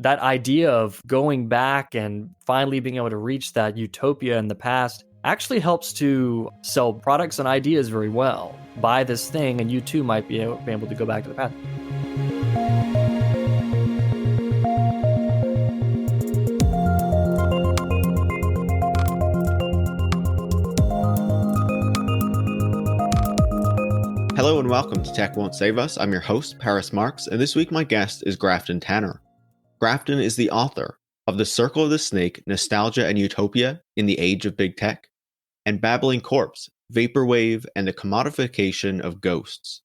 that idea of going back and finally being able to reach that utopia in the past actually helps to sell products and ideas very well. Buy this thing and you too might be able to go back to the past. Hello and welcome to Tech Won't Save Us. I'm your host, Paris Marks, and this week my guest is Grafton Tanner. Grafton is the author of The Circle of the Snake, Nostalgia and Utopia in the Age of Big Tech, and Babbling Corpse, Vaporwave and the Commodification of Ghosts.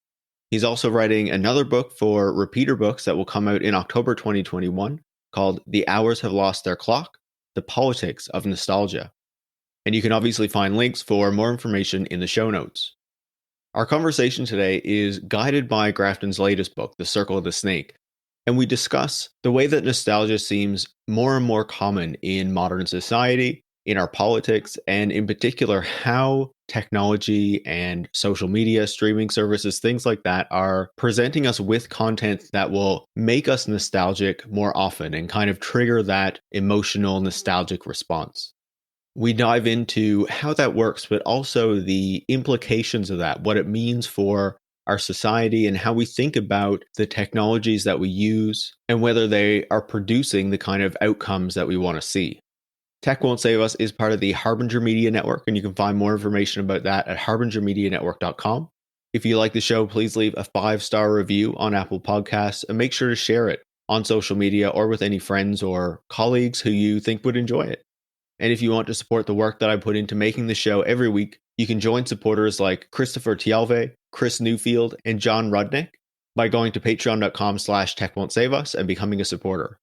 He's also writing another book for Repeater Books that will come out in October 2021 called The Hours Have Lost Their Clock, The Politics of Nostalgia. And you can obviously find links for more information in the show notes. Our conversation today is guided by Grafton's latest book, The Circle of the Snake, and we discuss the way that nostalgia seems more and more common in modern society, in our politics, and in particular, how technology and social media, streaming services, things like that are presenting us with content that will make us nostalgic more often and kind of trigger that emotional, nostalgic response. We dive into how that works, but also the implications of that, what it means for our society and how we think about the technologies that we use and whether they are producing the kind of outcomes that we want to see. Tech Won't Save Us is part of the Harbinger Media Network, and you can find more information about that at harbingermedianetwork.com. If you like the show, please leave a 5-star review on Apple Podcasts and make sure to share it on social media or with any friends or colleagues who you think would enjoy it. And if you want to support the work that I put into making the show every week, you can join supporters like Christopher Tialve, Chris Newfield, and John Rudnick by going to patreon.com/techwon'tsaveus and becoming a supporter.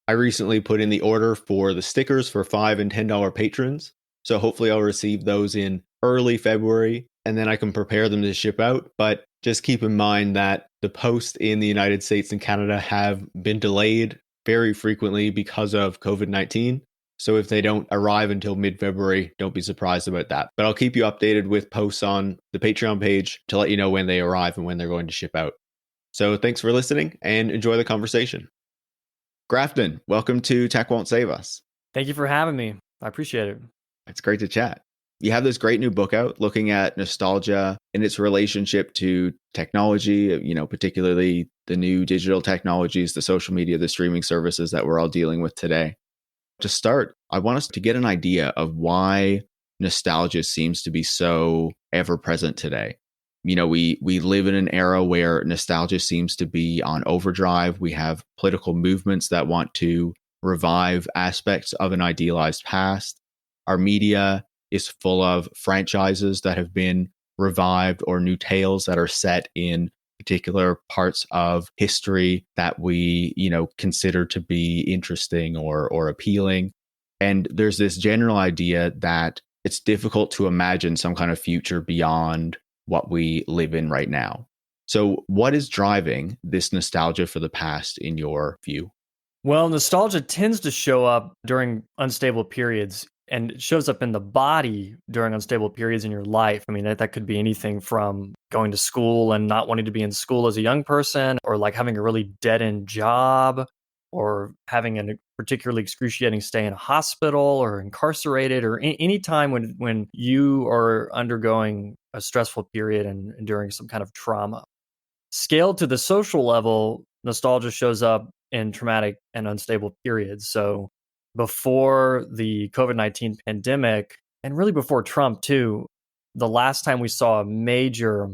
I recently put in the order for the stickers for $5 and $10 patrons, so hopefully I'll receive those in early February, and then I can prepare them to ship out. But just keep in mind that the posts in the United States and Canada have been delayed very frequently because of COVID-19. So if they don't arrive until mid-February, don't be surprised about that. But I'll keep you updated with posts on the Patreon page to let you know when they arrive and when they're going to ship out. So thanks for listening and enjoy the conversation. Grafton, welcome to Tech Won't Save Us. Thank you for having me. I appreciate it. It's great to chat. You have this great new book out looking at nostalgia and its relationship to technology, particularly the new digital technologies, the social media, the streaming services that we're all dealing with today. To start, I want us to get an idea of why nostalgia seems to be so ever present today. We live in an era where nostalgia seems to be on overdrive. We have political movements that want to revive aspects of an idealized past. Our media is full of franchises that have been revived or new tales that are set in particular parts of history that we, consider to be interesting or appealing. And there's this general idea that it's difficult to imagine some kind of future beyond what we live in right now. So what is driving this nostalgia for the past in your view? Well, nostalgia tends to show up during unstable periods, and it shows up in the body during unstable periods in your life. I mean, that could be anything from going to school and not wanting to be in school as a young person, or like having a really dead-end job, or having a particularly excruciating stay in a hospital or incarcerated, or any time when you are undergoing a stressful period and enduring some kind of trauma. Scaled to the social level, nostalgia shows up in traumatic and unstable periods. So before the COVID-19 pandemic, and really before Trump too, the last time we saw a major,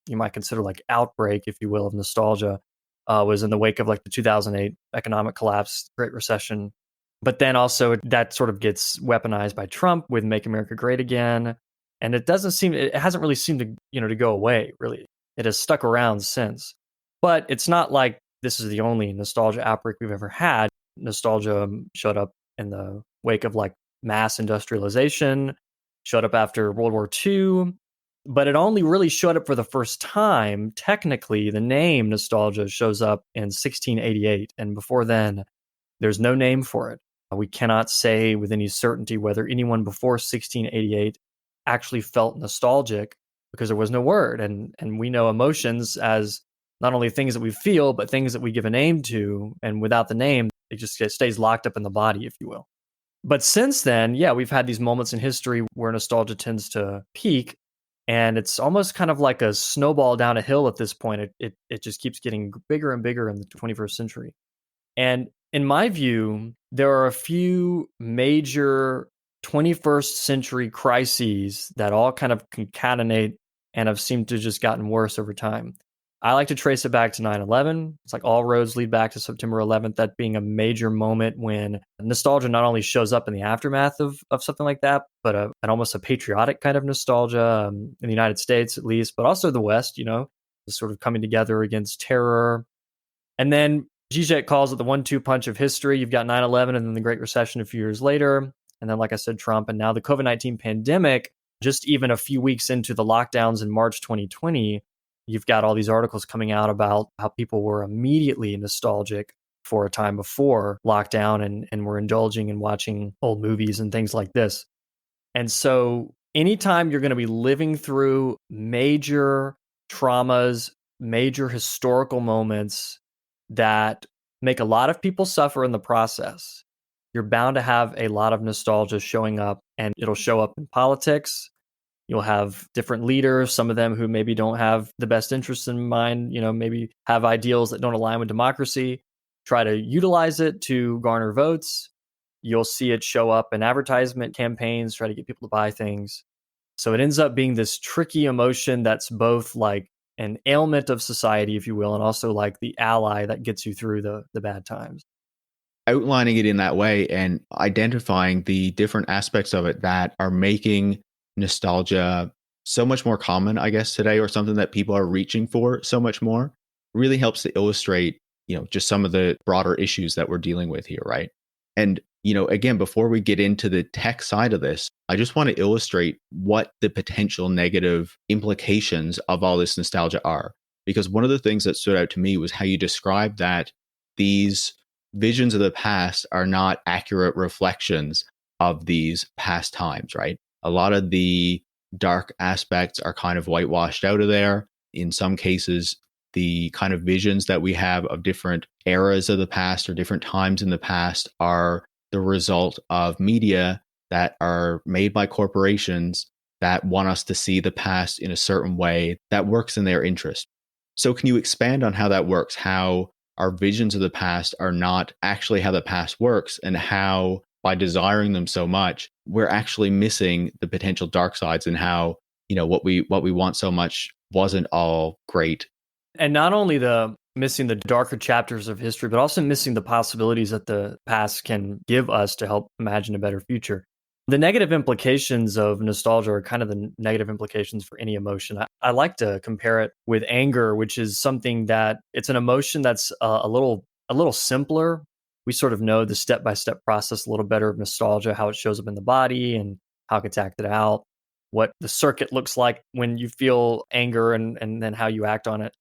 you might consider like outbreak, if you will, of nostalgia was in the wake of like the 2008 economic collapse, Great Recession. But then also that sort of gets weaponized by Trump with Make America Great Again. And it hasn't really seemed to go away, really. It has stuck around since. But it's not like this is the only nostalgia outbreak we've ever had. Nostalgia showed up in the wake of like mass industrialization, showed up after World War II, but it only really showed up for the first time. Technically, the name nostalgia shows up in 1688, and before then, there's no name for it. We cannot say with any certainty whether anyone before 1688 actually felt nostalgic because there was no word, and we know emotions as not only things that we feel, but things that we give a name to, and without the name, It just stays locked up in the body, if you will. But since then, yeah, we've had these moments in history where nostalgia tends to peak, and it's almost kind of like a snowball down a hill at this point. It just keeps getting bigger and bigger in the 21st century. And in my view, there are a few major 21st century crises that all kind of concatenate and have seemed to just gotten worse over time. I like to trace it back to 9/11. It's like all roads lead back to September 11th, that being a major moment when nostalgia not only shows up in the aftermath of something like that, but an almost a patriotic kind of nostalgia in the United States, at least, but also the West, sort of coming together against terror. And then Zizek calls it the 1-2 punch of history. You've got 9/11 and then the Great Recession a few years later. And then, like I said, Trump, and now the COVID-19 pandemic. Just even a few weeks into the lockdowns in March 2020, you've got all these articles coming out about how people were immediately nostalgic for a time before lockdown and were indulging in watching old movies and things like this. And so anytime you're going to be living through major traumas, major historical moments that make a lot of people suffer in the process, you're bound to have a lot of nostalgia showing up, and it'll show up in politics. You'll have different leaders, some of them who maybe don't have the best interests in mind, maybe have ideals that don't align with democracy, try to utilize it to garner votes. You'll see it show up in advertisement campaigns, try to get people to buy things. So it ends up being this tricky emotion that's both like an ailment of society, if you will, and also like the ally that gets you through the bad times. Outlining it in that way and identifying the different aspects of it that are making nostalgia so much more common, I guess, today, or something that people are reaching for so much more, really helps to illustrate, just some of the broader issues that we're dealing with here, right? And, again, before we get into the tech side of this, I just want to illustrate what the potential negative implications of all this nostalgia are. Because one of the things that stood out to me was how you described that these visions of the past are not accurate reflections of these past times, right? A lot of the dark aspects are kind of whitewashed out of there. In some cases, the kind of visions that we have of different eras of the past or different times in the past are the result of media that are made by corporations that want us to see the past in a certain way that works in their interest. So can you expand on how that works? How our visions of the past are not actually how the past works, and how by desiring them so much, we're actually missing the potential dark sides, and how, what we want so much wasn't all great. And not only the missing the darker chapters of history, but also missing the possibilities that the past can give us to help imagine a better future. The negative implications of nostalgia are kind of the negative implications for any emotion. I like to compare it with anger, which is something that it's an emotion that's a little simpler. We sort of know the step-by-step process a little better of nostalgia, how it shows up in the body and how it gets acted out, what the circuit looks like when you feel anger and then how you act on it.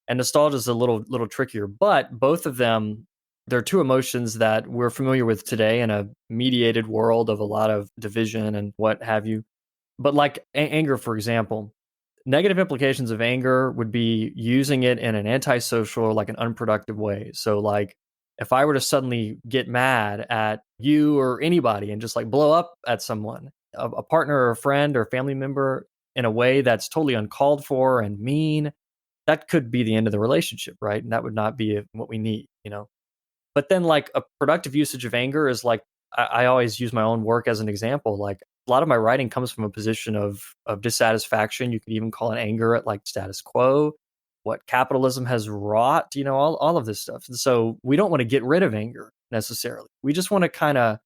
And nostalgia is a little trickier, but both of them, they're two emotions that we're familiar with today in a mediated world of a lot of division and what have you. But like anger, for example, negative implications of anger would be using it in an antisocial or like an unproductive way. So like if I were to suddenly get mad at you or anybody and just like blow up at someone, a partner or a friend or family member in a way that's totally uncalled for and mean, that could be the end of the relationship, right? And that would not be what we need. But then like a productive usage of anger is like, I always use my own work as an example. Like a lot of my writing comes from a position of dissatisfaction. You could even call it anger at like status quo, what capitalism has wrought, all of this stuff. And so we don't want to get rid of anger necessarily. We just want to kind of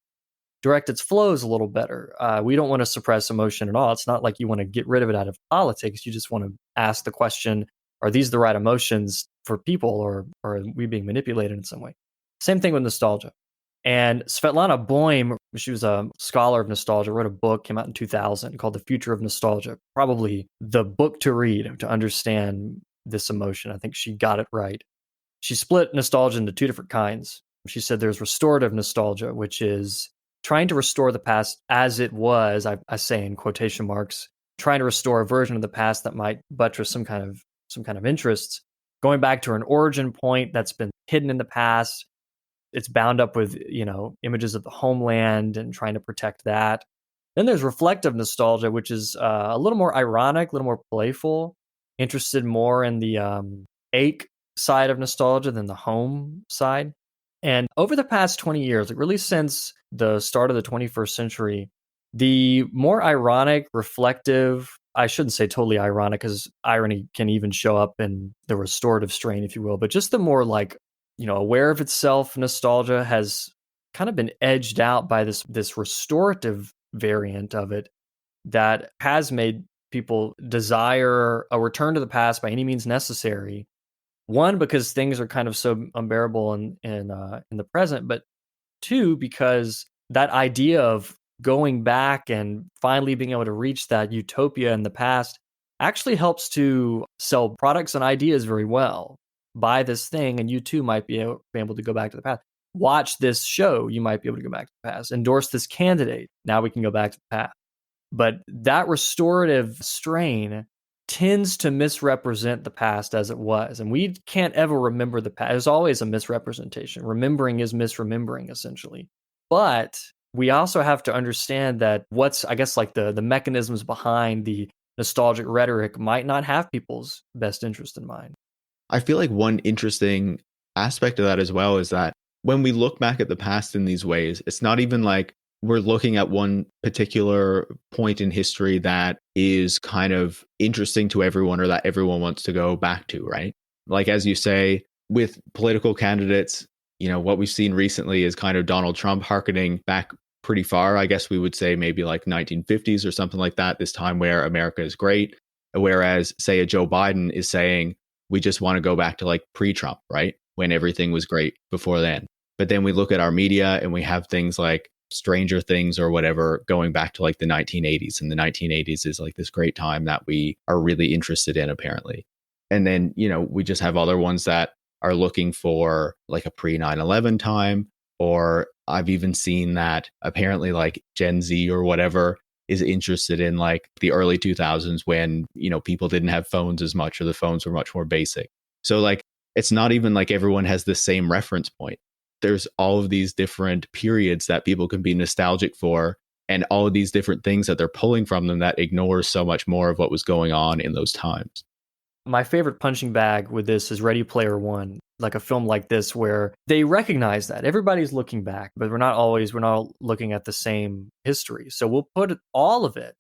direct its flows a little better. We don't want to suppress emotion at all. It's not like you want to get rid of it out of politics. You just want to ask the question, are these the right emotions for people, or are we being manipulated in some way? Same thing with nostalgia. And Svetlana Boym, she was a scholar of nostalgia, wrote a book, came out in 2000 called The Future of Nostalgia. Probably the book to read to understand this emotion. I think she got it right. She split nostalgia into two different kinds. She said there's restorative nostalgia, which is trying to restore the past as it was, I say in quotation marks, trying to restore a version of the past that might buttress some kind of interests, going back to an origin point that's been hidden in the past, it's bound up with, images of the homeland and trying to protect that. Then there's reflective nostalgia, which is a little more ironic, a little more playful, interested more in the ache side of nostalgia than the home side. And over the past 20 years, like really since the start of the 21st century, the more ironic, reflective, I shouldn't say totally ironic because irony can even show up in the restorative strain, if you will, but just the more like, aware of itself nostalgia has kind of been edged out by this restorative variant of it that has made people desire a return to the past by any means necessary. One, because things are kind of so unbearable in the present, but two, because that idea of going back and finally being able to reach that utopia in the past actually helps to sell products and ideas very well. Buy this thing, and you too might be able to go back to the past. Watch this show, you might be able to go back to the past. Endorse this candidate, now we can go back to the past. But that restorative strain tends to misrepresent the past as it was. And we can't ever remember the past. There's always a misrepresentation. Remembering is misremembering, essentially. But we also have to understand that what's, I guess, like the mechanisms behind the nostalgic rhetoric might not have people's best interest in mind. I feel like one interesting aspect of that as well is that when we look back at the past in these ways, it's not even like we're looking at one particular point in history that is kind of interesting to everyone or that everyone wants to go back to, right? Like, as you say, with political candidates, what we've seen recently is kind of Donald Trump hearkening back pretty far. I guess we would say maybe like 1950s or something like that, this time where America is great. Whereas, say, a Joe Biden is saying, we just want to go back to like pre-Trump, right? When everything was great before then. But then we look at our media and we have things like Stranger Things or whatever going back to like the 1980s. And the 1980s is like this great time that we are really interested in, apparently. And then, we just have other ones that are looking for like a pre 9/11 time. Or I've even seen that apparently like Gen Z or whatever is interested in like the early 2000s when, people didn't have phones as much or the phones were much more basic. So like, it's not even like everyone has the same reference point. There's all of these different periods that people can be nostalgic for and all of these different things that they're pulling from them that ignores so much more of what was going on in those times. My favorite punching bag with this is Ready Player One, like a film like this where they recognize that everybody's looking back, but we're not looking at the same history. So we'll put all of it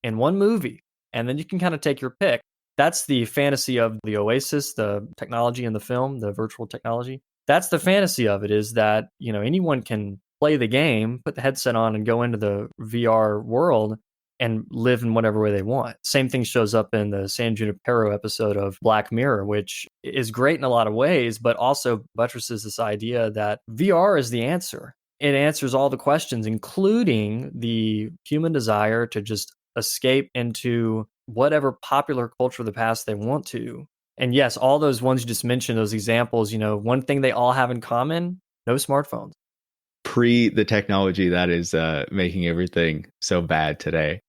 in one movie and then you can kind of take your pick. That's the fantasy of the Oasis, the technology in the film, the virtual technology. That's the fantasy of it, is that, anyone can play the game, put the headset on and go into the VR world and live in whatever way they want. Same thing shows up in the San Junipero episode of Black Mirror, which is great in a lot of ways, but also buttresses this idea that VR is the answer. It answers all the questions, including the human desire to just escape into whatever popular culture of the past they want to. And yes, all those ones you just mentioned, those examples, one thing they all have in common, no smartphones. Pre the technology that is making everything so bad today.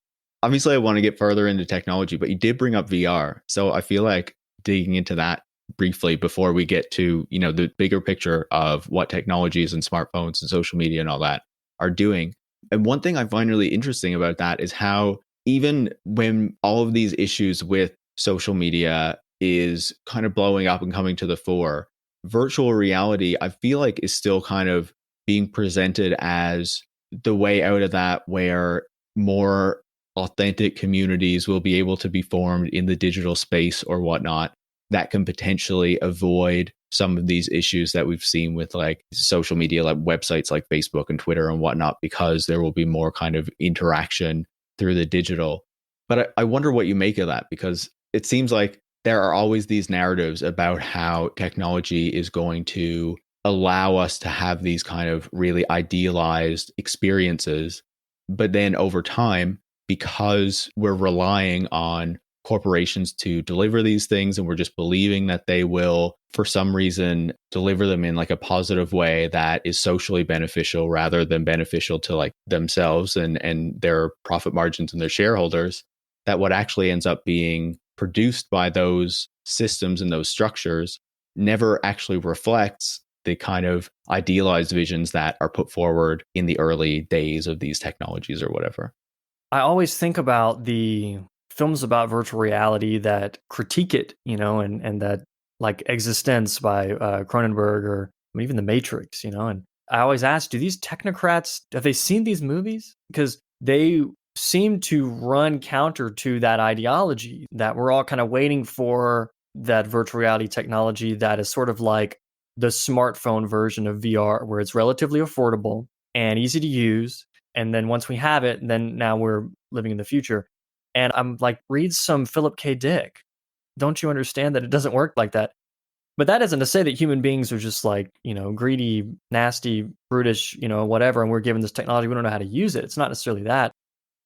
Obviously, I want to get further into technology, but you did bring up VR. So I feel like digging into that briefly before we get to, the bigger picture of what technologies and smartphones and social media and all that are doing. And one thing I find really interesting about that is how even when all of these issues with social media is kind of blowing up and coming to the fore, virtual reality, I feel like, is still kind of being presented as the way out of that, where more authentic communities will be able to be formed in the digital space or whatnot that can potentially avoid some of these issues that we've seen with like social media, like websites like Facebook and Twitter and whatnot, because there will be more kind of interaction through the digital. But I wonder what you make of that, because it seems like there are always these narratives about how technology is going to allow us to have these kind of really idealized experiences. But then over time, because we're relying on corporations to deliver these things and we're just believing that they will, for some reason, deliver them in like a positive way that is socially beneficial rather than beneficial to like themselves and their profit margins and their shareholders, that what actually ends up being produced by those systems and those structures never actually reflects the kind of idealized visions that are put forward in the early days of these technologies or whatever. I always think about the films about virtual reality that critique it, and that like Existence by Cronenberg, or even The Matrix, and I always ask, do these technocrats, have they seen these movies? Because they seem to run counter to that ideology that we're all kind of waiting for, that virtual reality technology that is sort of like the smartphone version of VR, where it's relatively affordable and easy to use. And then once we have it, then now we're living in the future. And I'm like, read some Philip K. Dick. Don't you understand that it doesn't work like that? But that isn't to say that human beings are just like, greedy, nasty, brutish, whatever, and we're given this technology, we don't know how to use it. It's not necessarily that.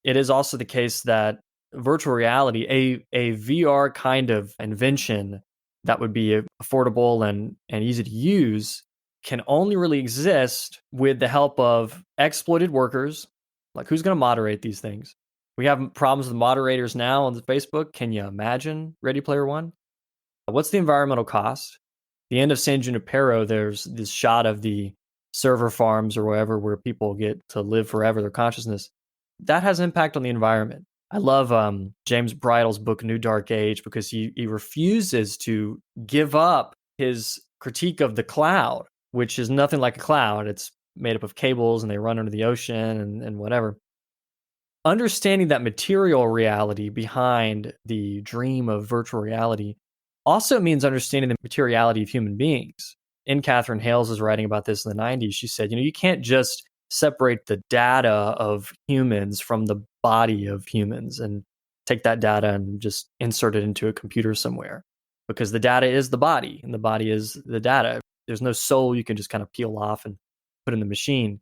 It is also the case that virtual reality, a VR kind of invention that would be affordable and easy to use, can only really exist with the help of exploited workers. Like, who's going to moderate these things? We have problems with moderators now on Facebook. Can you imagine Ready Player One? What's the environmental cost? The end of San Junipero, there's this shot of the server farms or wherever where people get to live forever, their consciousness. That has impact on the environment. I love James Bridle's book, New Dark Age, because he refuses to give up his critique of the cloud, which is nothing like a cloud. It's made up of cables and they run under the ocean and whatever. Understanding that material reality behind the dream of virtual reality also means understanding the materiality of human beings. And Catherine Hales is writing about this in the 90s. She said, you can't just separate the data of humans from the body of humans and take that data and just insert it into a computer somewhere, because the data is the body and the body is the data. There's no soul you can just kind of peel off and put in the machine.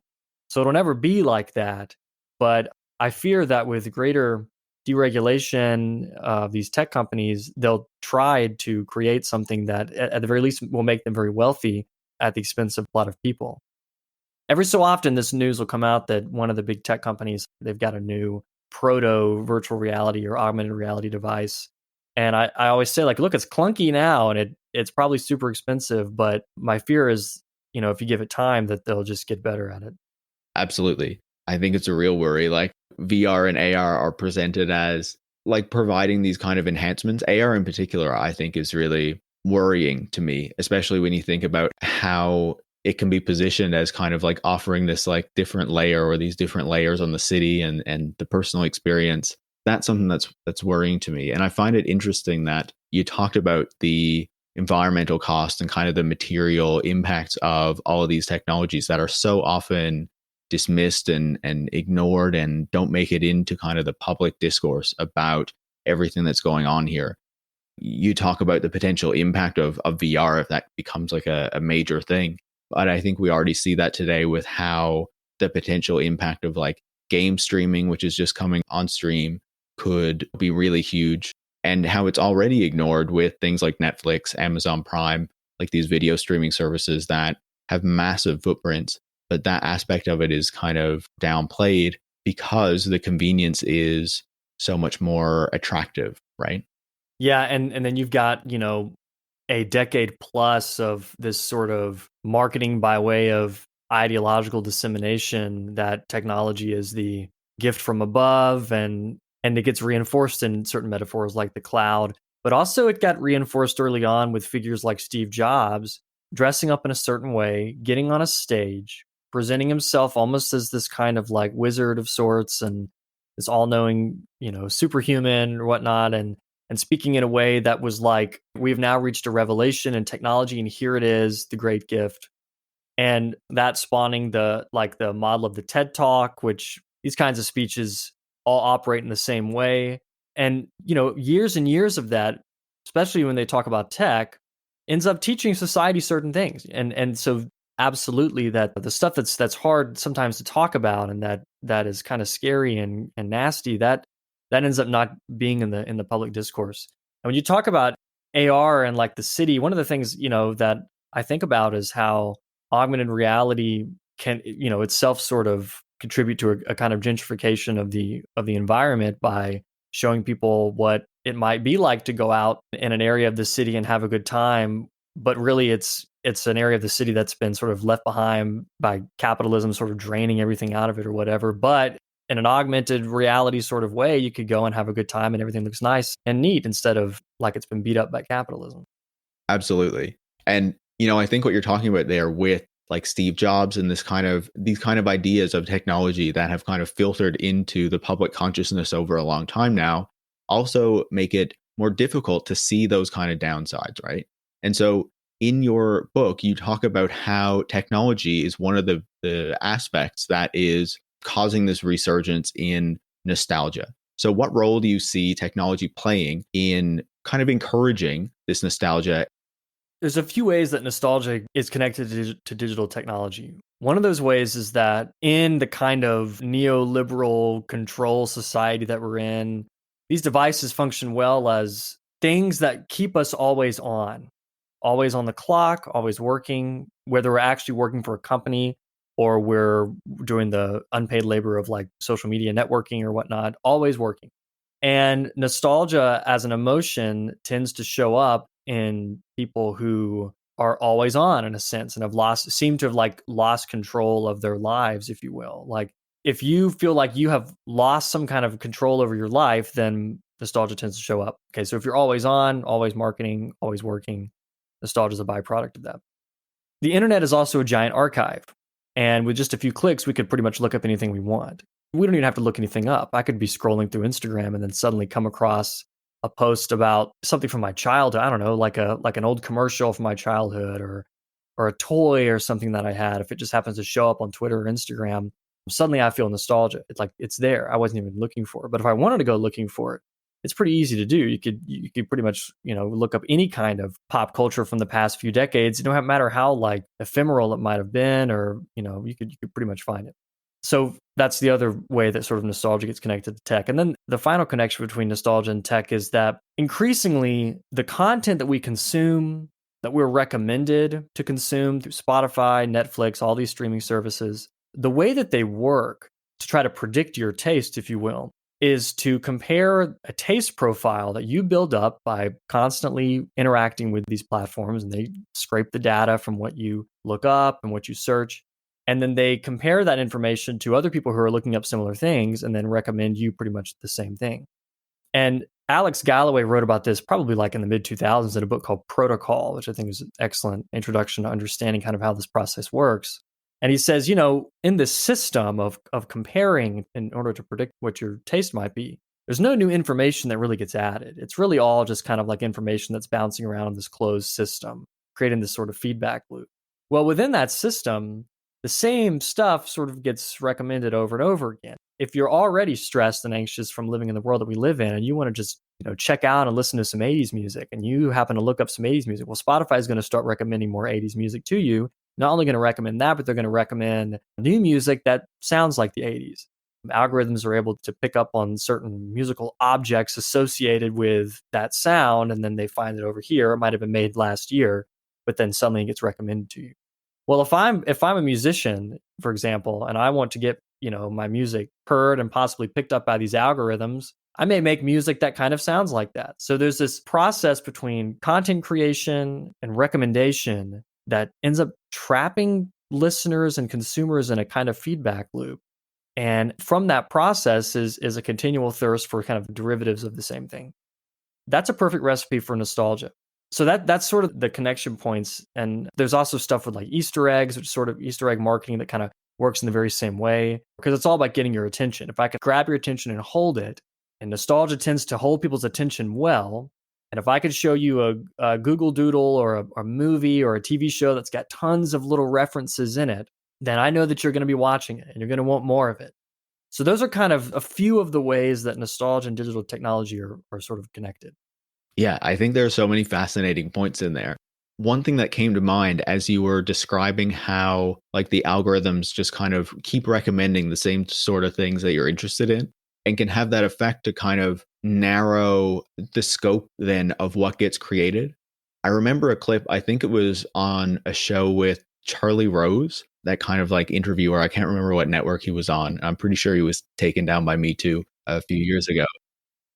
So it'll never be like that. But I fear that with greater deregulation of these tech companies, they'll try to create something that at the very least will make them very wealthy at the expense of a lot of people. Every so often, this news will come out that one of the big tech companies, they've got a new proto virtual reality or augmented reality device. And I always say, like, look, it's clunky now and it's probably super expensive, but my fear is, if you give it time, that they'll just get better at it. Absolutely. I think it's a real worry. Like, VR and AR are presented as like providing these kind of enhancements. AR in particular, I think, is really worrying to me, especially when you think about how it can be positioned as kind of like offering this like different layer or these different layers on the city and the personal experience. That's something that's worrying to me. And I find it interesting that you talked about the environmental cost and kind of the material impacts of all of these technologies that are so often dismissed and ignored and don't make it into kind of the public discourse about everything that's going on here. You talk about the potential impact of VR if that becomes like a major thing. But I think we already see that today with how the potential impact of like game streaming, which is just coming on stream, could be really huge, and how it's already ignored with things like Netflix, Amazon Prime, like these video streaming services that have massive footprints. But that aspect of it is kind of downplayed because the convenience is so much more attractive, right? Yeah, and then you've got, a decade plus of this sort of marketing by way of ideological dissemination that technology is the gift from above, and it gets reinforced in certain metaphors like the cloud. But also it got reinforced early on with figures like Steve Jobs dressing up in a certain way, getting on a stage, presenting himself almost as this kind of like wizard of sorts and this all-knowing, superhuman or whatnot, and speaking in a way that was like, we've now reached a revelation in technology, and here it is, the great gift. And that spawning the model of the TED Talk, which these kinds of speeches all operate in the same way. And, years and years of that, especially when they talk about tech, ends up teaching society certain things. And so absolutely that the stuff that's hard sometimes to talk about and that is kind of scary and nasty, that ends up not being in the public discourse. And when you talk about AR and like the city, one of the things, that I think about is how augmented reality can, itself sort of contribute to a kind of gentrification of the environment by showing people what it might be like to go out in an area of the city and have a good time. But really it's It's an area of the city that's been sort of left behind by capitalism, sort of draining everything out of it or whatever. But in an augmented reality sort of way, you could go and have a good time and everything looks nice and neat instead of like it's been beat up by capitalism. Absolutely. And, I think what you're talking about there with like Steve Jobs and these kind of ideas of technology that have kind of filtered into the public consciousness over a long time now also make it more difficult to see those kind of downsides, right? And so in your book, you talk about how technology is one of the aspects that is causing this resurgence in nostalgia. So what role do you see technology playing in kind of encouraging this nostalgia? There's a few ways that nostalgia is connected to digital technology. One of those ways is that in the kind of neoliberal control society that we're in, these devices function well as things that keep us always on the clock, always working, whether we're actually working for a company or we're doing the unpaid labor of like social media networking or whatnot, always working. And nostalgia as an emotion tends to show up in people who are always on in a sense and seem to have like lost control of their lives, if you will. Like if you feel like you have lost some kind of control over your life, then nostalgia tends to show up. Okay, so if you're always on, always marketing, always working, nostalgia is a byproduct of that. The internet is also a giant archive. And with just a few clicks, we could pretty much look up anything we want. We don't even have to look anything up. I could be scrolling through Instagram and then suddenly come across a post about something from my childhood. I don't know, like an old commercial from my childhood or a toy or something that I had. If it just happens to show up on Twitter or Instagram, suddenly I feel nostalgia. It's like it's there. I wasn't even looking for it. But if I wanted to go looking for it, it's pretty easy to do. You could pretty much, look up any kind of pop culture from the past few decades. It don't matter how like ephemeral it might have been, or you could pretty much find it. So that's the other way that sort of nostalgia gets connected to tech. And then the final connection between nostalgia and tech is that increasingly the content that we consume, that we're recommended to consume through Spotify, Netflix, all these streaming services, the way that they work to try to predict your taste, if you will, is to compare a taste profile that you build up by constantly interacting with these platforms, and they scrape the data from what you look up and what you search. And then they compare that information to other people who are looking up similar things and then recommend you pretty much the same thing. And Alex Galloway wrote about this probably like in the mid 2000s in a book called Protocol, which I think is an excellent introduction to understanding kind of how this process works. And he says, in this system of comparing in order to predict what your taste might be, there's no new information that really gets added. It's really all just kind of like information that's bouncing around in this closed system, creating this sort of feedback loop. Well, within that system, the same stuff sort of gets recommended over and over again. If you're already stressed and anxious from living in the world that we live in and you want to just, check out and listen to some 80s music and you happen to look up some 80s music, well, Spotify is going to start recommending more 80s music to you. Not only going to recommend that, but they're going to recommend new music that sounds like the 80s. Algorithms are able to pick up on certain musical objects associated with that sound, and then they find it over here. It might have been made last year, but then suddenly it gets recommended to you. Well, if I'm a musician, for example, and I want to get, my music heard and possibly picked up by these algorithms, I may make music that kind of sounds like that. So there's this process between content creation and recommendation that ends up trapping listeners and consumers in a kind of feedback loop. And from that process is a continual thirst for kind of derivatives of the same thing. That's a perfect recipe for nostalgia. So that's sort of the connection points. And there's also stuff with like Easter eggs, which is sort of Easter egg marketing that kind of works in the very same way, because it's all about getting your attention. If I could grab your attention and hold it, and nostalgia tends to hold people's attention well. And if I could show you a Google Doodle or a movie or a TV show that's got tons of little references in it, then I know that you're going to be watching it and you're going to want more of it. So those are kind of a few of the ways that nostalgia and digital technology are sort of connected. Yeah, I think there are so many fascinating points in there. One thing that came to mind as you were describing how like the algorithms just kind of keep recommending the same sort of things that you're interested in and can have that effect to kind of narrow the scope then of what gets created. I remember a clip, I think it was on a show with Charlie Rose, that kind of like interviewer. I can't remember what network he was on. I'm pretty sure he was taken down by Me Too a few years ago.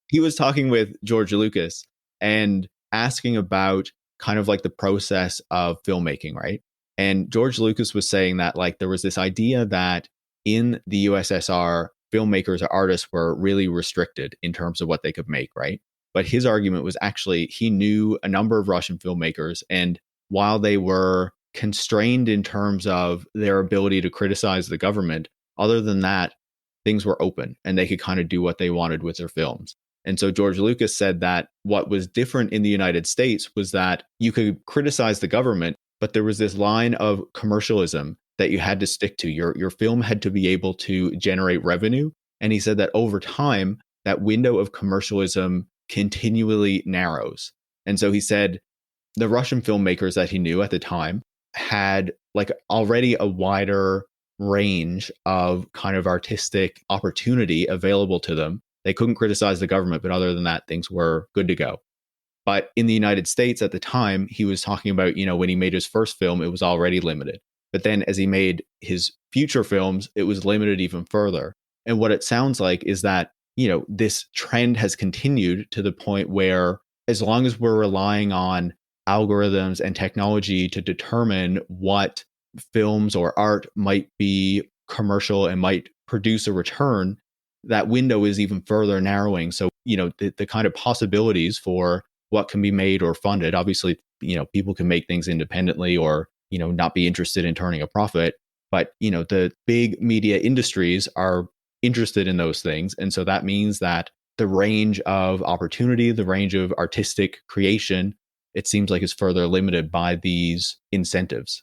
He was talking with George Lucas and asking about kind of like the process of filmmaking, right? And George Lucas was saying that like there was this idea that in the USSR, filmmakers or artists were really restricted in terms of what they could make, right? But his argument was actually he knew a number of Russian filmmakers, and while they were constrained in terms of their ability to criticize the government, other than that, things were open and they could kind of do what they wanted with their films. And so George Lucas said that what was different in the United States was that you could criticize the government, but there was this line of commercialism that you had to stick to. Your film had to be able to generate revenue. And he said that over time, that window of commercialism continually narrows. And so he said the Russian filmmakers that he knew at the time had like already a wider range of kind of artistic opportunity available to them. They couldn't criticize the government, but other than that, things were good to go. But in the United States at the time, he was talking about, when he made his first film, it was already limited. But then as he made his future films, it was limited even further. And what it sounds like is that, this trend has continued to the point where as long as we're relying on algorithms and technology to determine what films or art might be commercial and might produce a return, that window is even further narrowing. So, the kind of possibilities for what can be made or funded, obviously, people can make things independently or, not be interested in turning a profit. But, the big media industries are interested in those things. And so that means that the range of opportunity, the range of artistic creation, it seems like is further limited by these incentives.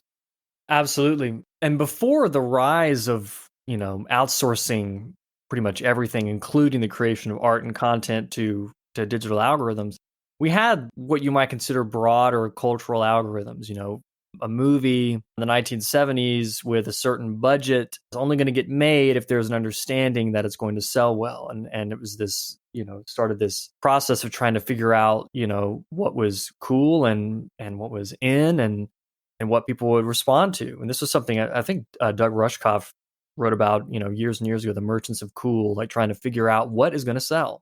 Absolutely. And before the rise of, outsourcing pretty much everything, including the creation of art and content to digital algorithms, we had what you might consider broader cultural algorithms. A movie in the 1970s with a certain budget is only going to get made if there's an understanding that it's going to sell well. And it was this, started this process of trying to figure out, what was cool and what was in and what people would respond to. And this was something I think Doug Rushkoff wrote about, years and years ago, the merchants of cool, like trying to figure out what is going to sell.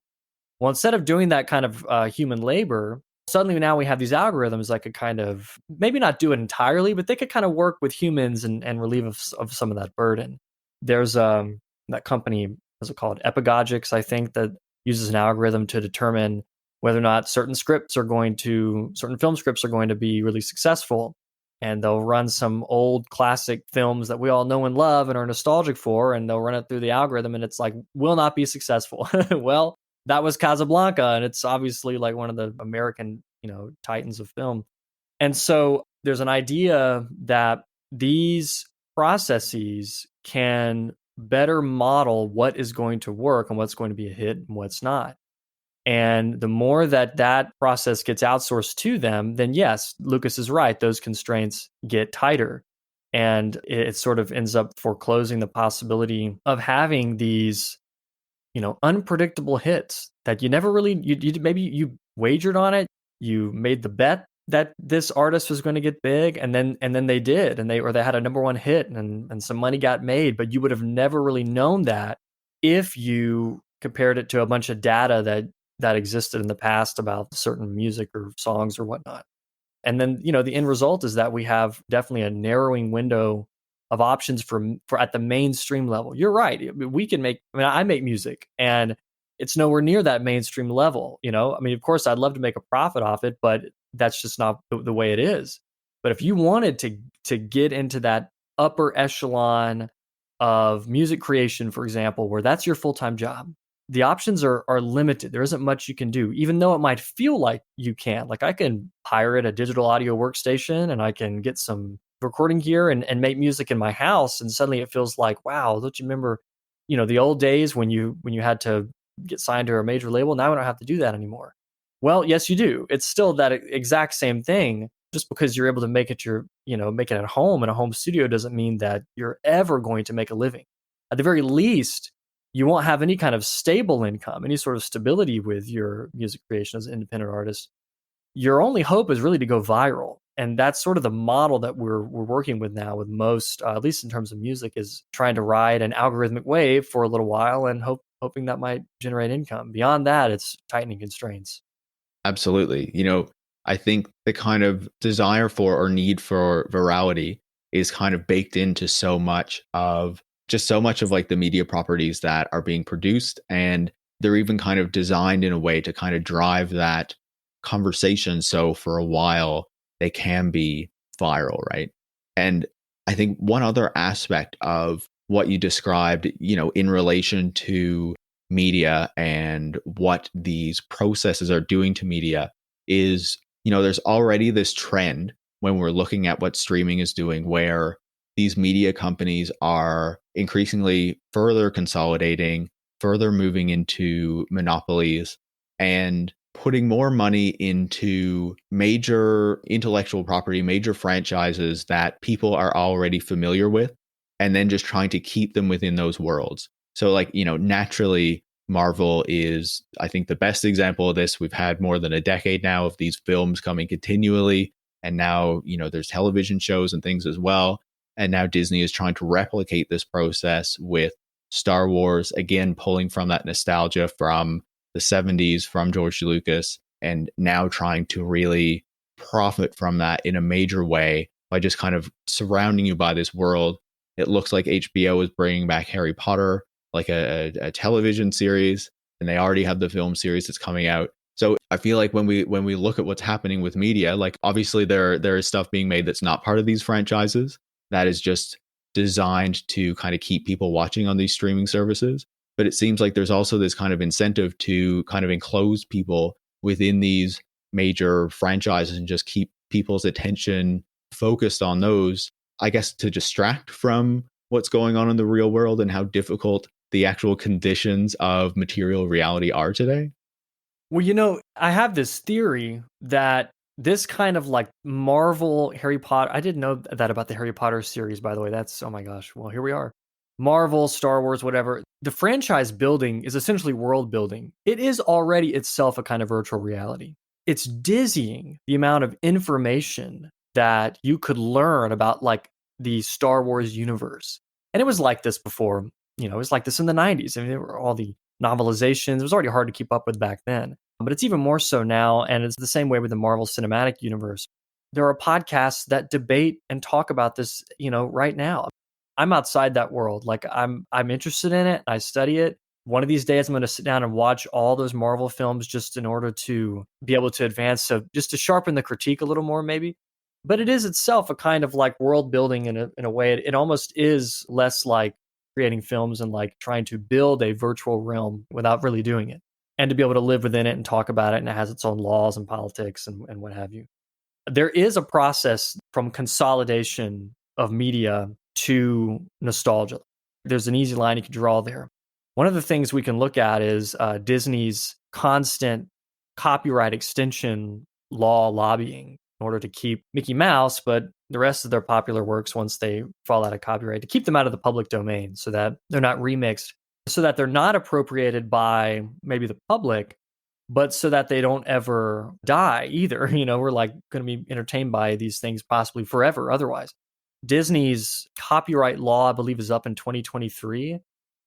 Well, instead of doing that kind of human labor, suddenly now we have these algorithms that could kind of maybe not do it entirely, but they could kind of work with humans and relieve of some of that burden. There's that company, what's it called? Epigogics, I think, that uses an algorithm to determine whether or not certain film scripts are going to be really successful. And they'll run some old classic films that we all know and love and are nostalgic for, and they'll run it through the algorithm, and it's like, will not be successful. Well, that was Casablanca, and it's obviously like one of the American, titans of film. And so there's an idea that these processes can better model what is going to work and what's going to be a hit and what's not. And the more that process gets outsourced to them, then yes, Lucas is right. Those constraints get tighter. And it sort of ends up foreclosing the possibility of having these, unpredictable hits that you never really, maybe you wagered on it. You made the bet that this artist was going to get big, and then they did, and they had a number one hit and some money got made, but you would have never really known that if you compared it to a bunch of data that existed in the past about certain music or songs or whatnot. And then, the end result is that we have definitely a narrowing window of options for at the mainstream level. You're right. We can I make music and it's nowhere near that mainstream level. Of course I'd love to make a profit off it, but that's just not the way it is. But if you wanted to get into that upper echelon of music creation, for example, where that's your full-time job, the options are limited. There isn't much you can do, even though it might feel like you can. Like I can pirate a digital audio workstation and I can get some recording gear and make music in my house. And suddenly it feels like, wow, don't you remember, the old days when you had to get signed to a major label? Now we don't have to do that anymore. Well, yes, you do. It's still that exact same thing. Just because you're able to make it make it at home in a home studio doesn't mean that you're ever going to make a living. At the very least, you won't have any kind of stable income, any sort of stability with your music creation as an independent artist. Your only hope is really to go viral. And that's sort of the model that we're working with now with most, at least in terms of music, is trying to ride an algorithmic wave for a little while and hoping that might generate income. Beyond that, it's tightening constraints. Absolutely. I think the kind of desire for or need for virality is kind of baked into so much of like the media properties that are being produced. And they're even kind of designed in a way to kind of drive that conversation. So for a while, they can be viral, right? And I think one other aspect of what you described, in relation to media and what these processes are doing to media is, there's already this trend when we're looking at what streaming is doing where these media companies are increasingly further consolidating, further moving into monopolies, and putting more money into major intellectual property, major franchises that people are already familiar with, and then just trying to keep them within those worlds. So, like, naturally, Marvel is, I think, the best example of this. We've had more than a decade now of these films coming continually. And now, there's television shows and things as well. And now Disney is trying to replicate this process with Star Wars, again, pulling from that nostalgia from the 70s, from George Lucas, and now trying to really profit from that in a major way by just kind of surrounding you by this world. It looks like HBO is bringing back Harry Potter, like a television series, and they already have the film series that's coming out. So I feel like when we look at what's happening with media, like obviously there is stuff being made that's not part of these franchises that is just designed to kind of keep people watching on these streaming services. But it seems like there's also this kind of incentive to kind of enclose people within these major franchises and just keep people's attention focused on those, I guess, to distract from what's going on in the real world and how difficult the actual conditions of material reality are today. Well, I have this theory that this kind of like Marvel, Harry Potter, I didn't know that about the Harry Potter series, by the way. That's, oh my gosh, well, here we are. Marvel, Star Wars, whatever. The franchise building is essentially world building. It is already itself a kind of virtual reality. It's dizzying the amount of information that you could learn about like the Star Wars universe. And it was like this before, it was like this in the 90s. I mean, there were all the novelizations. It was already hard to keep up with back then, but it's even more so now. And it's the same way with the Marvel Cinematic Universe. There are podcasts that debate and talk about this, right now. I'm outside that world. Like I'm interested in it. I study it. One of these days, I'm going to sit down and watch all those Marvel films just in order to be able to advance. So just to sharpen the critique a little more, maybe. But it is itself a kind of like world building in a way. It almost is less like creating films and like trying to build a virtual realm without really doing it, and to be able to live within it and talk about it. And it has its own laws and politics and what have you. There is a process from consolidation of media to nostalgia. There's an easy line you can draw there. One of the things we can look at is Disney's constant copyright extension law lobbying in order to keep Mickey Mouse, but the rest of their popular works, once they fall out of copyright, to keep them out of the public domain so that they're not remixed, so that they're not appropriated by maybe the public, but so that they don't ever die either. We're like going to be entertained by these things possibly forever otherwise. Disney's copyright law, I believe, is up in 2023.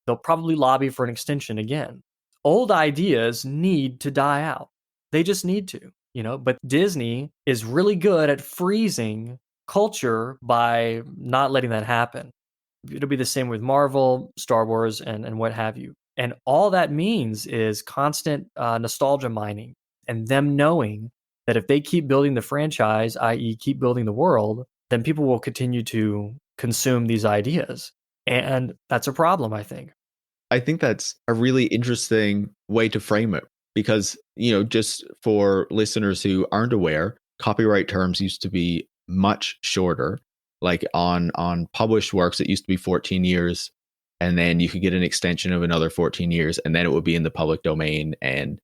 They'll probably lobby for an extension again. Old ideas need to die out. They just need to, but Disney is really good at freezing culture by not letting that happen. It'll be the same with Marvel, Star Wars, and what have you. And all that means is constant nostalgia mining and them knowing that if they keep building the franchise, i.e. keep building the world, then people will continue to consume these ideas. And that's a problem, I think. I think that's a really interesting way to frame it because, just for listeners who aren't aware, copyright terms used to be much shorter. Like on published works, it used to be 14 years, and then you could get an extension of another 14 years, and then it would be in the public domain, and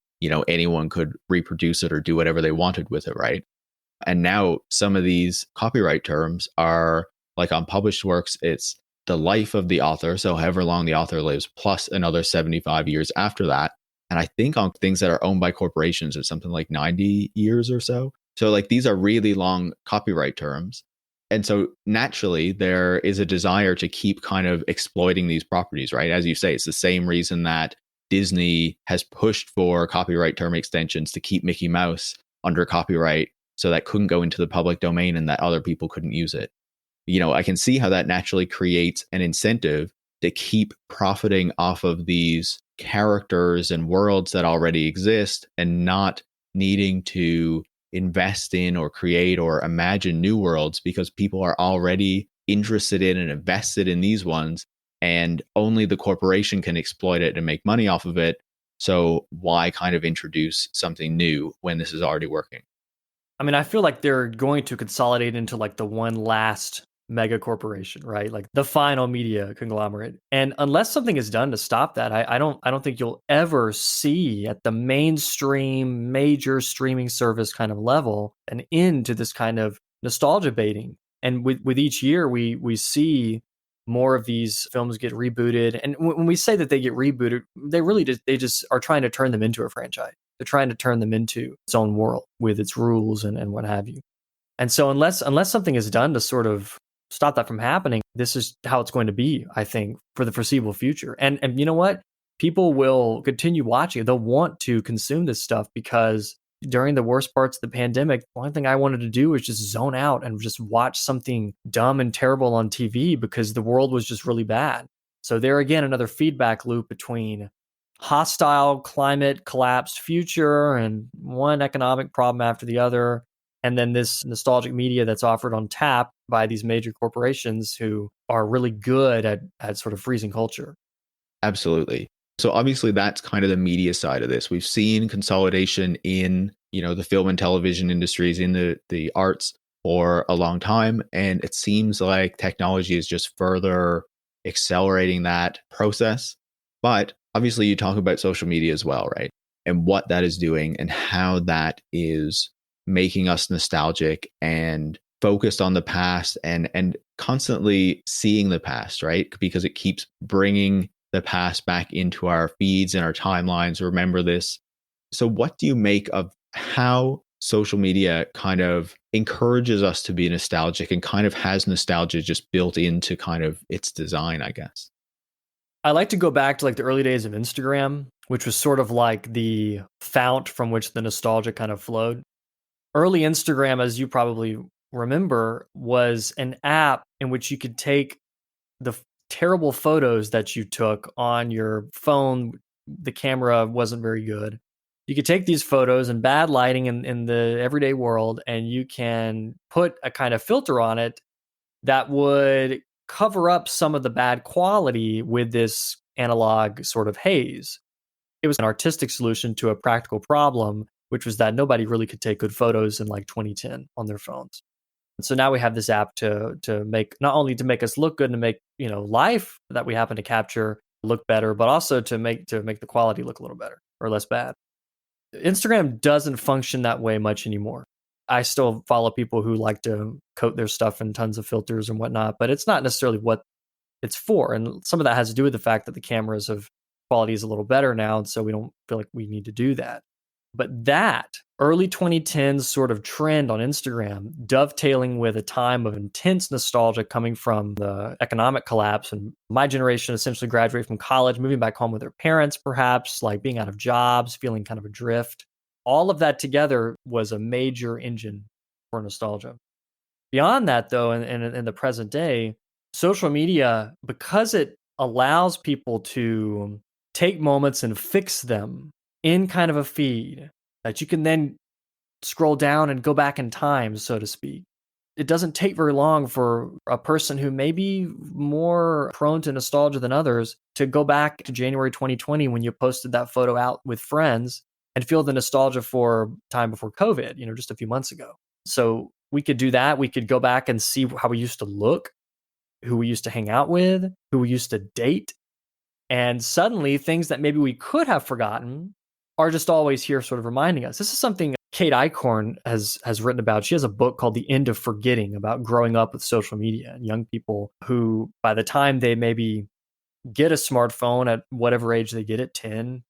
anyone could reproduce it or do whatever they wanted with it, right? And now some of these copyright terms are like on published works, it's the life of the author, so however long the author lives, plus another 75 years after that. And I think on things that are owned by corporations, it's something like 90 years or so. So like these are really long copyright terms. And so naturally, there is a desire to keep kind of exploiting these properties, right? As you say, it's the same reason that Disney has pushed for copyright term extensions to keep Mickey Mouse under copyright so that couldn't go into the public domain and that other people couldn't use it. I can see how that naturally creates an incentive to keep profiting off of these characters and worlds that already exist and not needing to invest in or create or imagine new worlds because people are already interested in and invested in these ones, and only the corporation can exploit it and make money off of it. So why kind of introduce something new when this is already working? I mean, I feel like they're going to consolidate into like the one last mega corporation, right? Like the final media conglomerate. And unless something is done to stop that, I don't think you'll ever see at the mainstream major streaming service kind of level an end to this kind of nostalgia baiting. And with each year we see more of these films get rebooted. And when we say that they get rebooted, they just are trying to turn them into a franchise. They're trying to turn them into its own world with its rules and what have you. And so unless something is done to sort of stop that from happening, this is how it's going to be, I think, for the foreseeable future. And you know what? People will continue watching. They'll want to consume this stuff because during the worst parts of the pandemic, one thing I wanted to do was just zone out and just watch something dumb and terrible on TV because the world was just really bad. So there again, another feedback loop between hostile climate collapsed future and one economic problem after the other, and then this nostalgic media that's offered on tap by these major corporations who are really good at sort of freezing culture. Absolutely. So obviously that's kind of the media side of this. We've seen consolidation in, the film and television industries, in the arts for a long time. And it seems like technology is just further accelerating that process. But obviously you talk about social media as well, right? And what that is doing and how that is making us nostalgic and focused on the past and constantly seeing the past, right? Because it keeps bringing the past back into our feeds and our timelines. Remember this. So what do you make of how social media kind of encourages us to be nostalgic and kind of has nostalgia just built into kind of its design, I guess? I like to go back to like the early days of Instagram, which was sort of like the fount from which the nostalgia kind of flowed. Early Instagram, as you probably remember, was an app in which you could take the terrible photos that you took on your phone. The camera wasn't very good. You could take these photos in bad lighting in the everyday world, and you can put a kind of filter on it that would cover up some of the bad quality with this analog sort of haze. It was an artistic solution to a practical problem, which was that nobody really could take good photos in like 2010 on their phones. And so now we have this app to make, not only to make us look good and to make, life that we happen to capture look better, but also to make the quality look a little better or less bad. Instagram doesn't function that way much anymore. I still follow people who like to coat their stuff in tons of filters and whatnot, but it's not necessarily what it's for. And some of that has to do with the fact that the cameras of quality is a little better now. And so we don't feel like we need to do that. But that early 2010s sort of trend on Instagram, dovetailing with a time of intense nostalgia coming from the economic collapse, and my generation essentially graduated from college, moving back home with their parents, perhaps, like being out of jobs, feeling kind of adrift. All of that together was a major engine for nostalgia. Beyond that, though, in the present day, social media, because it allows people to take moments and fix them in kind of a feed that you can then scroll down and go back in time, so to speak. It doesn't take very long for a person who may be more prone to nostalgia than others to go back to January 2020 when you posted that photo out with friends and feel the nostalgia for time before COVID, just a few months ago. So we could do that. We could go back and see how we used to look, who we used to hang out with, who we used to date. And suddenly things that maybe we could have forgotten are just always here sort of reminding us. This is something Kate Eichhorn has written about. She has a book called The End of Forgetting, about growing up with social media and young people who, by the time they maybe get a smartphone at whatever age they get it, 10,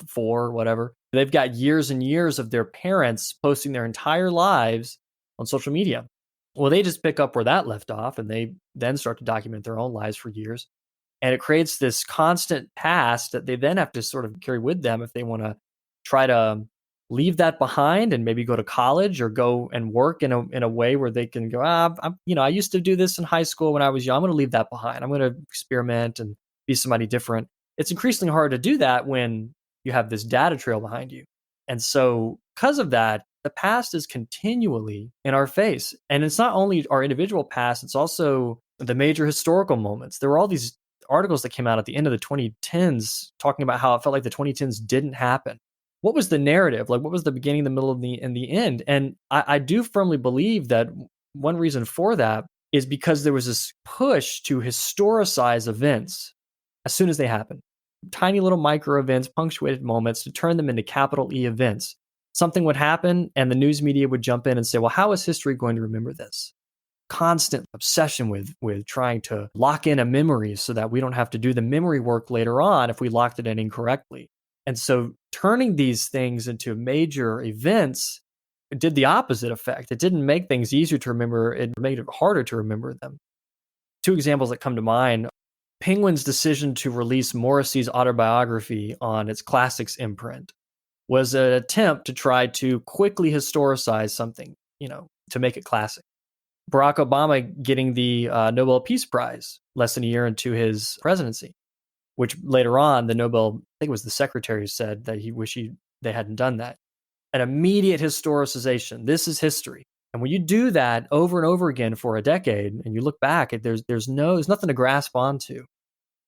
4, whatever, they've got years and years of their parents posting their entire lives on social media. Well, they just pick up where that left off, and they then start to document their own lives for years. And it creates this constant past that they then have to sort of carry with them if they want to try to leave that behind and maybe go to college or go and work in a way where they can go, I used to do this in high school when I was young. I'm going to leave that behind. I'm going to experiment and be somebody different. It's increasingly hard to do that when you have this data trail behind you. And so because of that, the past is continually in our face. And it's not only our individual past, it's also the major historical moments. There were all these articles that came out at the end of the 2010s talking about how it felt like the 2010s didn't happen. What was the narrative? Like, what was the beginning, the middle, and the end? And I do firmly believe that one reason for that is because there was this push to historicize events as soon as they happen. Tiny little micro events, punctuated moments, to turn them into capital E events. Something would happen and the news media would jump in and say, well, how is history going to remember this? Constant obsession with trying to lock in a memory so that we don't have to do the memory work later on if we locked it in incorrectly. And so turning these things into major events did the opposite effect. It didn't make things easier to remember, it made it harder to remember them. Two examples that come to mind: Penguin's decision to release Morrissey's autobiography on its classics imprint was an attempt to try to quickly historicize something, to make it classic. Barack Obama getting the Nobel Peace Prize less than a year into his presidency, which later on the Nobel, I think it was the secretary, said that he wished they hadn't done that. An immediate historicization. This is history. And when you do that over and over again for a decade, and you look back, there's nothing to grasp onto.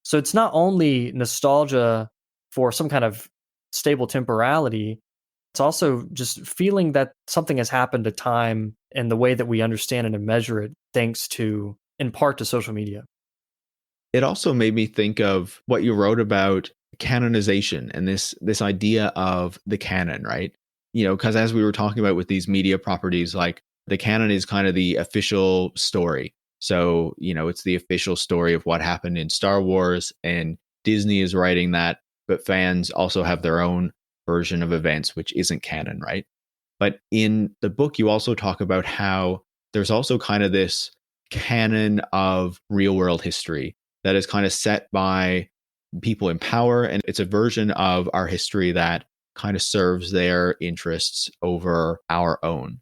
So it's not only nostalgia for some kind of stable temporality, it's also just feeling that something has happened to time and the way that we understand it and measure it, thanks to, in part, to social media. It also made me think of what you wrote about canonization and this idea of the canon, right? Because as we were talking about with these media properties, like the canon is kind of the official story. So, it's the official story of what happened in Star Wars, and Disney is writing that, but fans also have their own version of events, which isn't canon, right? But in the book, you also talk about how there's also kind of this canon of real world history that is kind of set by people in power. And it's a version of our history that kind of serves their interests over our own.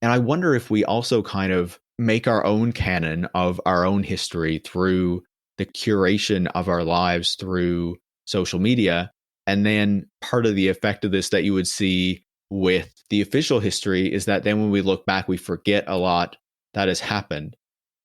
And I wonder if we also kind of make our own canon of our own history through the curation of our lives through social media. And then part of the effect of this that you would see with the official history is that then when we look back, we forget a lot that has happened.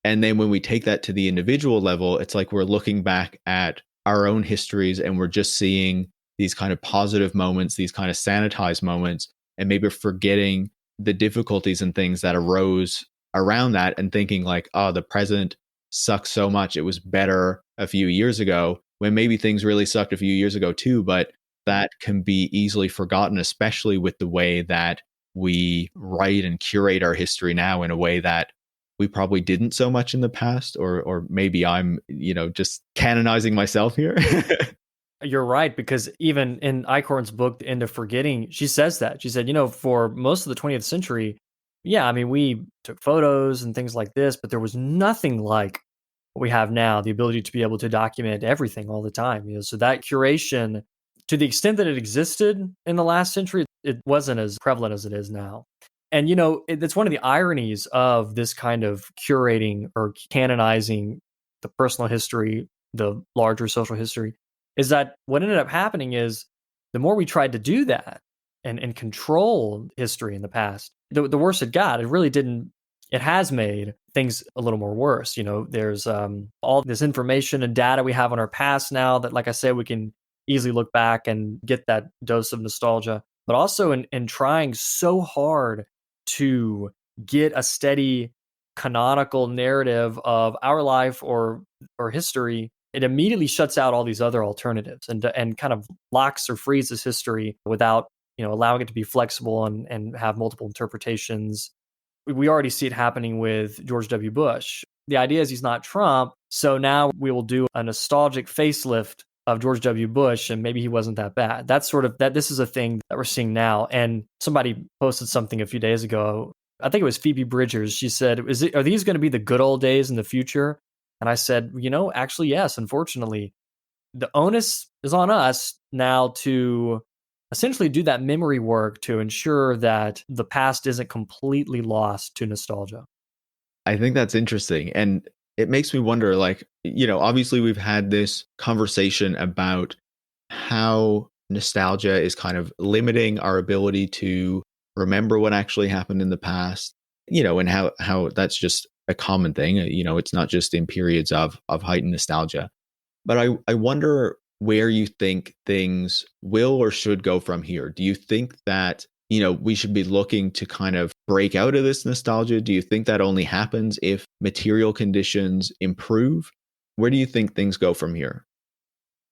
And then when we take that to the individual level, it's like we're looking back at our own histories and we're just seeing these kind of positive moments, these kind of sanitized moments, and maybe forgetting the difficulties and things that arose around that and thinking like, oh, the present sucks so much. It was better a few years ago, when maybe things really sucked a few years ago too, but that can be easily forgotten, especially with the way that we write and curate our history now in a way that we probably didn't so much in the past, or maybe I'm, just canonizing myself here. You're right, because even in Eichhorn's book, The End of Forgetting, she says that. She said, for most of the 20th century, yeah, I mean, we took photos and things like this, but there was nothing like what we have now, the ability to be able to document everything all the time. So that curation, to the extent that it existed in the last century, it wasn't as prevalent as it is now. And, it's one of the ironies of this kind of curating or canonizing the personal history, the larger social history, is that what ended up happening is the more we tried to do that and control history in the past, the worse it got. It really didn't. It has made things a little more worse. There's all this information and data we have on our past now that, like I said, we can easily look back and get that dose of nostalgia. But also in trying so hard to get a steady canonical narrative of our life or history, it immediately shuts out all these other alternatives and kind of locks or freezes history without allowing it to be flexible and have multiple interpretations. We already see it happening with George W. Bush. The idea is he's not Trump, so now we will do a nostalgic facelift of George W. Bush, and maybe he wasn't that bad. That's sort of that. This is a thing that we're seeing now. And somebody posted something a few days ago. I think it was Phoebe Bridgers. She said, are these going to be the good old days in the future? And I said, actually, yes, unfortunately. The onus is on us now to essentially do that memory work to ensure that the past isn't completely lost to nostalgia. I think that's interesting. And it makes me wonder, like, obviously we've had this conversation about how nostalgia is kind of limiting our ability to remember what actually happened in the past, and how that's just a common thing. It's not just in periods of heightened nostalgia. But I wonder where you think things will or should go from here. Do you think that, we should be looking to kind of break out of this nostalgia? Do you think that only happens if material conditions improve? Where do you think things go from here?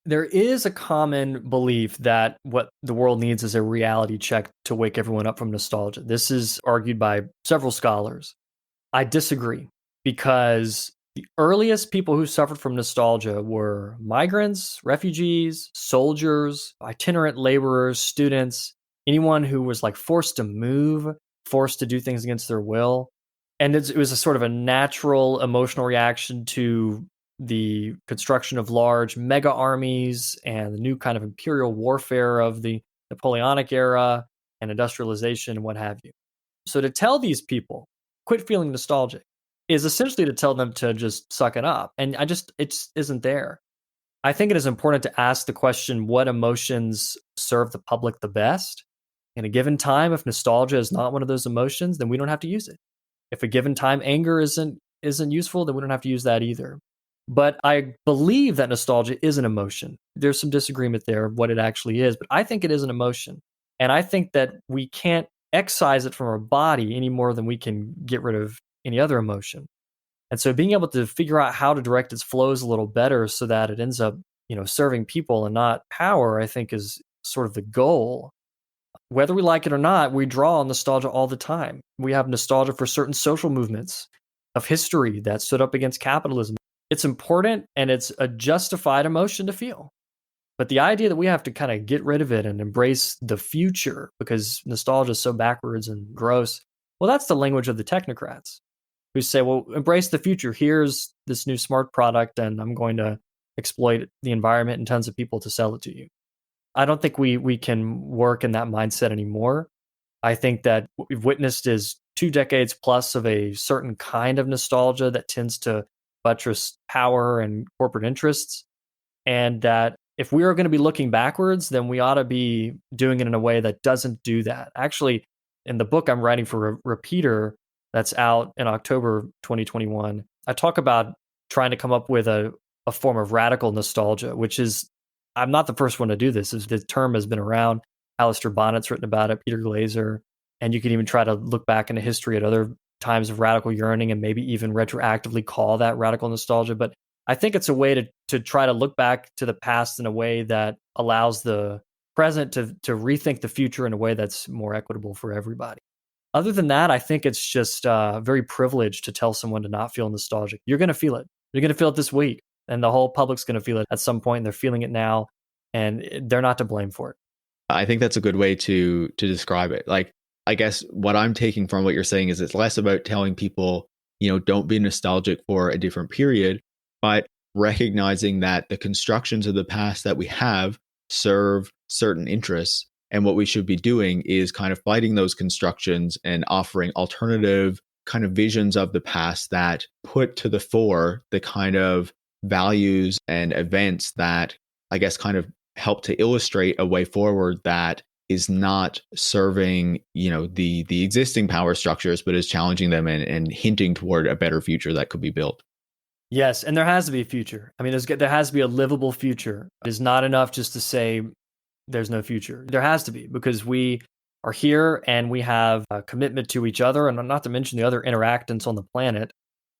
There is a common belief that what the world needs is a reality check to wake everyone up from nostalgia. This is argued by several scholars. I disagree because the earliest people who suffered from nostalgia were migrants, refugees, soldiers, itinerant laborers, students, anyone who was like forced to move, forced to do things against their will. And it was a sort of a natural emotional reaction to the construction of large mega armies and the new kind of imperial warfare of the Napoleonic era and industrialization and what have you. So to tell these people, quit feeling nostalgic, is essentially to tell them to just suck it up. And it just isn't there. I think it is important to ask the question, what emotions serve the public the best? In a given time, if nostalgia is not one of those emotions, then we don't have to use it. If a given time anger isn't useful, then we don't have to use that either. But I believe that nostalgia is an emotion. There's some disagreement there of what it actually is, but I think it is an emotion. And I think that we can't excise it from our body any more than we can get rid of any other emotion. And so being able to figure out how to direct its flows a little better so that it ends up, serving people and not power, I think is sort of the goal. Whether we like it or not, we draw on nostalgia all the time. We have nostalgia for certain social movements of history that stood up against capitalism. It's important and it's a justified emotion to feel. But the idea that we have to kind of get rid of it and embrace the future because nostalgia is so backwards and gross, well, that's the language of the technocrats who say, well, embrace the future. Here's this new smart product, and I'm going to exploit the environment and tons of people to sell it to you. I don't think we can work in that mindset anymore. I think that what we've witnessed is 2 decades plus of a certain kind of nostalgia that tends to buttress power and corporate interests. And that if we are going to be looking backwards, then we ought to be doing it in a way that doesn't do that. Actually, in the book I'm writing for Repeater, that's out in October 2021, I talk about trying to come up with a form of radical nostalgia, which is, I'm not the first one to do this. The term has been around. Alistair Bonnett's written about it, Peter Glazer, and you can even try to look back into history at other times of radical yearning and maybe even retroactively call that radical nostalgia. But I think it's a way to try to look back to the past in a way that allows the present to rethink the future in a way that's more equitable for everybody. Other than that, I think it's just very privileged to tell someone to not feel nostalgic. You're going to feel it. You're going to feel it this week, and the whole public's going to feel it at some point, and they're feeling it now, and they're not to blame for it. I think that's a good way to describe it. Like, I guess what I'm taking from what you're saying is it's less about telling people, don't be nostalgic for a different period, but recognizing that the constructions of the past that we have serve certain interests. And what we should be doing is kind of fighting those constructions and offering alternative kind of visions of the past that put to the fore the kind of values and events that I guess kind of help to illustrate a way forward that is not serving, the existing power structures, but is challenging them and hinting toward a better future that could be built. Yes, and there has to be a future. I mean, there has to be a livable future. It is not enough just to say there's no future. There has to be, because we are here and we have a commitment to each other, and not to mention the other interactants on the planet.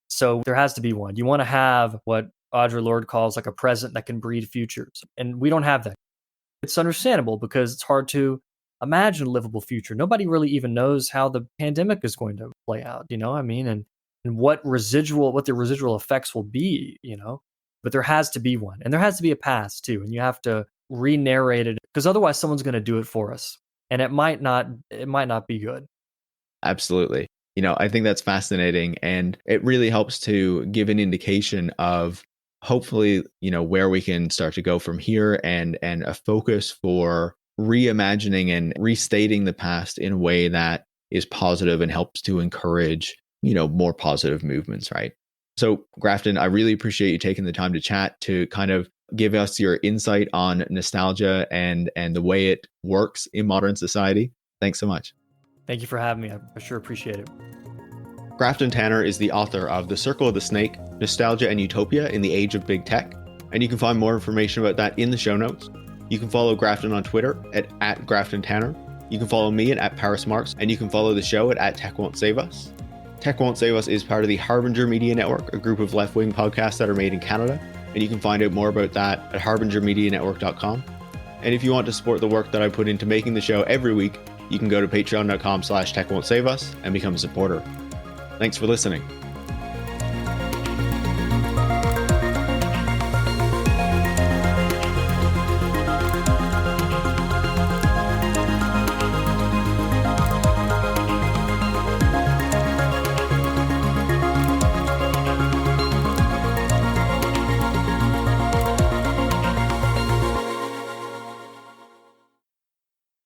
So there has to be one. You want to have what Audre Lorde calls like a present that can breed futures. And we don't have that. It's understandable because it's hard to imagine a livable future. Nobody really even knows how the pandemic is going to play out, I mean, and what the residual effects will be, but there has to be one. And there has to be a past too. And you have to re-narrate it because otherwise someone's going to do it for us. And it might not be good. Absolutely. I think that's fascinating. And it really helps to give an indication of hopefully, where we can start to go from here and a focus for reimagining and restating the past in a way that is positive and helps to encourage, more positive movements, right? So Grafton, I really appreciate you taking the time to chat, to kind of give us your insight on nostalgia and the way it works in modern society. Thanks so much. Thank you for having me. I sure appreciate it. Grafton Tanner is the author of The Circle of the Snake, Nostalgia and Utopia in the Age of Big Tech. And you can find more information about that in the show notes. You can follow Grafton on Twitter at Grafton Tanner. You can follow me at Paris Marks, and you can follow the show at Tech Won't Save Us. Tech Won't Save Us is part of the Harbinger Media Network, a group of left-wing podcasts that are made in Canada. And you can find out more about that at harbingermedianetwork.com. And if you want to support the work that I put into making the show every week, you can go to patreon.com/techwon'tsaveus and become a supporter. Thanks for listening.